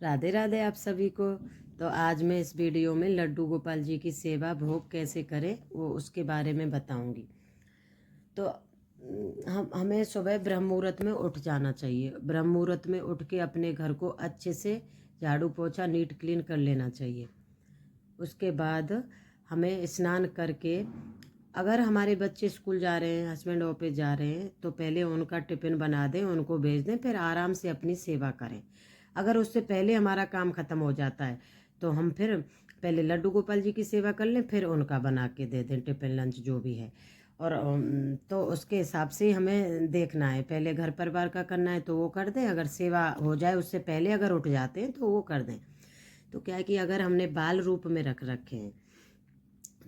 राधे राधे आप सभी को। तो आज मैं इस वीडियो में लड्डू गोपाल जी की सेवा भोग कैसे करें वो उसके बारे में बताऊंगी। तो हमें सुबह ब्रह्म मुहूर्त में उठ जाना चाहिए। ब्रह्म मुहूर्त में उठ के अपने घर को अच्छे से झाड़ू पोछा नीट क्लीन कर लेना चाहिए। उसके बाद हमें स्नान करके, अगर हमारे बच्चे स्कूल जा रहे हैं, हस्बैंड ऑफिस जा रहे हैं, तो पहले उनका टिफ़िन बना दें, उनको भेज दें, फिर आराम से अपनी सेवा करें। अगर उससे पहले हमारा काम ख़त्म हो जाता है तो हम फिर पहले लड्डू गोपाल जी की सेवा कर लें, फिर उनका बना के दे दें टिफ़िन लंच जो भी है। और तो उसके हिसाब से हमें देखना है, पहले घर परिवार का करना है तो वो कर दें, अगर सेवा हो जाए उससे पहले अगर उठ जाते हैं तो वो कर दें। तो क्या है कि अगर हमने बाल रूप में रख रखे हैं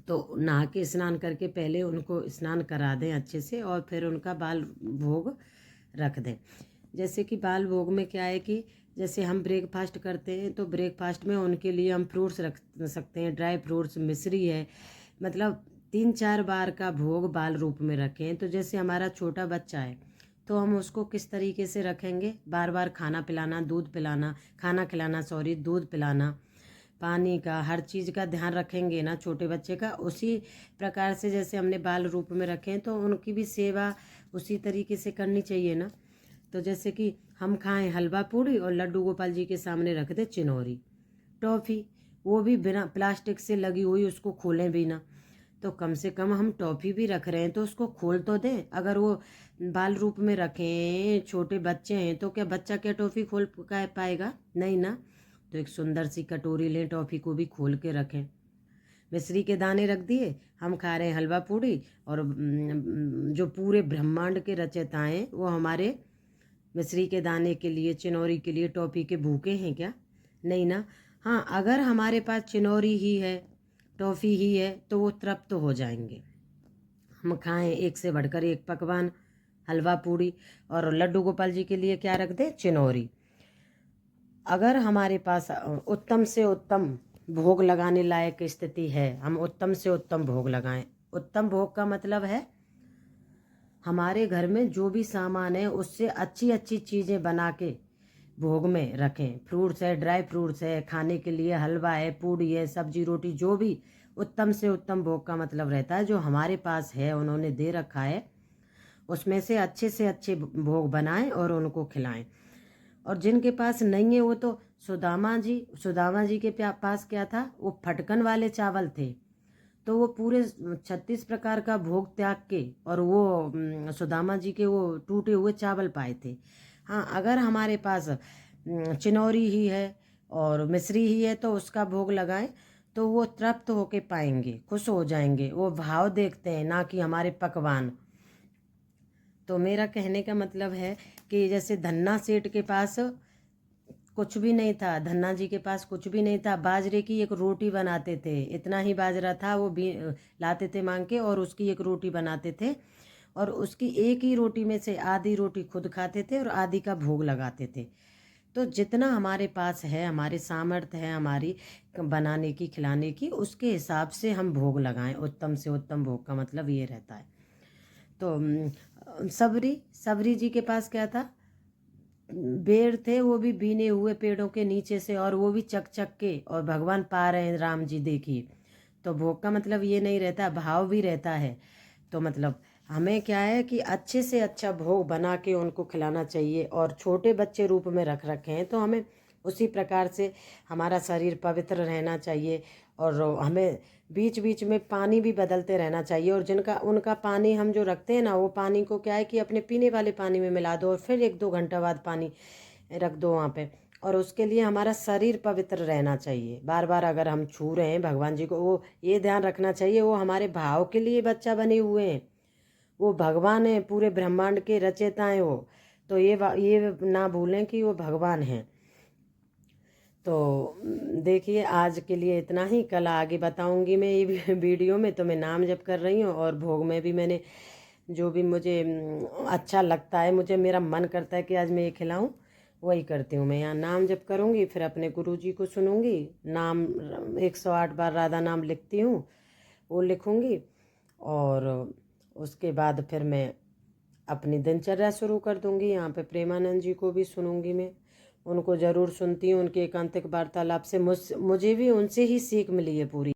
तो नहा के स्नान करके पहले उनको स्नान करा दें अच्छे से, और फिर उनका बाल भोग रख दें। जैसे कि बाल भोग में क्या है कि जैसे हम ब्रेकफास्ट करते हैं तो ब्रेकफास्ट में उनके लिए हम फ्रूट्स रख सकते हैं, ड्राई फ्रूट्स, मिश्री है, मतलब 3-4 बार का भोग बाल रूप में रखें। तो जैसे हमारा छोटा बच्चा है तो हम उसको किस तरीके से रखेंगे, बार बार खाना पिलाना, दूध पिलाना, खाना खिलाना, सॉरी, दूध पिलाना, पानी का, हर चीज़ का ध्यान रखेंगे ना छोटे बच्चे का, उसी प्रकार से जैसे हमने बाल रूप में रखे हैं तो उनकी भी सेवा उसी तरीके से करनी चाहिए ना। तो जैसे कि हम खाएं हलवा पूड़ी और लड्डू गोपाल जी के सामने रख दे चिनौरी, टॉफ़ी, वो भी बिना प्लास्टिक से लगी हुई, उसको खोलें भी ना। तो कम से कम हम टॉफ़ी भी रख रहे हैं तो उसको खोल तो दें। अगर वो बाल रूप में रखें, छोटे बच्चे हैं, तो क्या बच्चा क्या टॉफ़ी खोल पाएगा? नहीं ना। तो एक सुंदर सी कटोरी लें, टॉफ़ी को भी खोल के रखें। मिश्री के दाने रख दिए, हम खा रहे हैं हलवा पूड़ी, और जो पूरे ब्रह्मांड के रचयिता हैं वो हमारे मिश्री के दाने के लिए, चिनौरी के लिए, टॉफ़ी के भूखे हैं क्या? नहीं ना। हाँ, अगर हमारे पास चिनौरी ही है, टॉफ़ी ही है, तो वो तृप्त हो जाएंगे। हम खाएं एक से बढ़कर एक पकवान, हलवा पूड़ी, और लड्डू गोपाल जी के लिए क्या रख दें? चिनौरी। अगर हमारे पास उत्तम से उत्तम भोग लगाने लायक स्थिति है, हम उत्तम से उत्तम भोग लगाएं। उत्तम भोग का मतलब है हमारे घर में जो भी सामान है उससे अच्छी अच्छी चीज़ें बना के भोग में रखें। फ्रूट्स है, ड्राई फ्रूट्स है, खाने के लिए हलवा है, पूड़ी है, सब्जी रोटी, जो भी उत्तम से उत्तम भोग का मतलब रहता है जो हमारे पास है, उन्होंने दे रखा है, उसमें से अच्छे भोग बनाएं और उनको खिलाएं। और जिनके पास नहीं है वो तो सुदामा जी के पास क्या था, वो फटकन वाले चावल थे, तो वो पूरे 36 प्रकार का भोग त्याग के और वो सुदामा जी के वो टूटे हुए चावल पाए थे। हाँ, अगर हमारे पास चिनौरी ही है और मिश्री ही है तो उसका भोग लगाएं, तो वो तृप्त होके पाएंगे, खुश हो जाएंगे। वो भाव देखते हैं ना कि हमारे पकवान। तो मेरा कहने का मतलब है कि जैसे धन्ना सेठ के पास कुछ भी नहीं था, धन्ना जी के पास कुछ भी नहीं था, बाजरे की एक रोटी बनाते थे, इतना ही बाजरा था, वो भी लाते थे मांग के और उसकी एक रोटी बनाते थे, और उसकी एक ही रोटी में से आधी रोटी खुद खाते थे और आधी का भोग लगाते थे। तो जितना हमारे पास है, हमारे सामर्थ्य है हमारी बनाने की, खिलाने की, उसके हिसाब से हम भोग लगाएं। उत्तम से उत्तम भोग का मतलब ये रहता है। तो सबरी सबरी जी के पास क्या था, बेर थे, वो भी बीने हुए पेड़ों के नीचे से, और वो भी चक चक के, और भगवान पा रहे हैं, राम जी देखिए। तो भोग का मतलब ये नहीं रहता, भाव भी रहता है। तो मतलब हमें क्या है कि अच्छे से अच्छा भोग बना के उनको खिलाना चाहिए, और छोटे बच्चे रूप में रख रखे हैं तो हमें उसी प्रकार से हमारा शरीर पवित्र रहना चाहिए, और हमें बीच बीच में पानी भी बदलते रहना चाहिए। और जिनका उनका पानी हम जो रखते हैं ना, वो पानी को क्या है कि अपने पीने वाले पानी में मिला दो और फिर 1-2 घंटा बाद पानी रख दो वहाँ पे। और उसके लिए हमारा शरीर पवित्र रहना चाहिए। बार बार अगर हम छू रहे हैं भगवान जी को, वो ये ध्यान रखना चाहिए वो हमारे भाव के लिए बच्चा बने हुए हैं, वो भगवान है, पूरे ब्रह्मांड के रचयिता हैं वो। तो ये ना भूलें कि वो भगवान हैं। तो देखिए, आज के लिए इतना ही। कल आगे बताऊंगी मैं ये वीडियो में। तो मैं नाम जप कर रही हूँ, और भोग में भी मैंने जो भी मुझे अच्छा लगता है, मुझे मेरा मन करता है कि आज मैं ये खिलाऊं, वही करती हूँ। मैं यहाँ नाम जप करूँगी, फिर अपने गुरु जी को सुनूंगी, नाम 108 बार राधा नाम लिखती हूँ, वो लिखूँगी, और उसके बाद फिर मैं अपनी दिनचर्या शुरू कर दूँगी। यहाँ पे प्रेमानंद जी को भी सुनूंगी मैं, उनको ज़रूर सुनती हूँ। उनके एकांतिक वार्तालाप से मुझे भी उनसे ही सीख मिली है पूरी।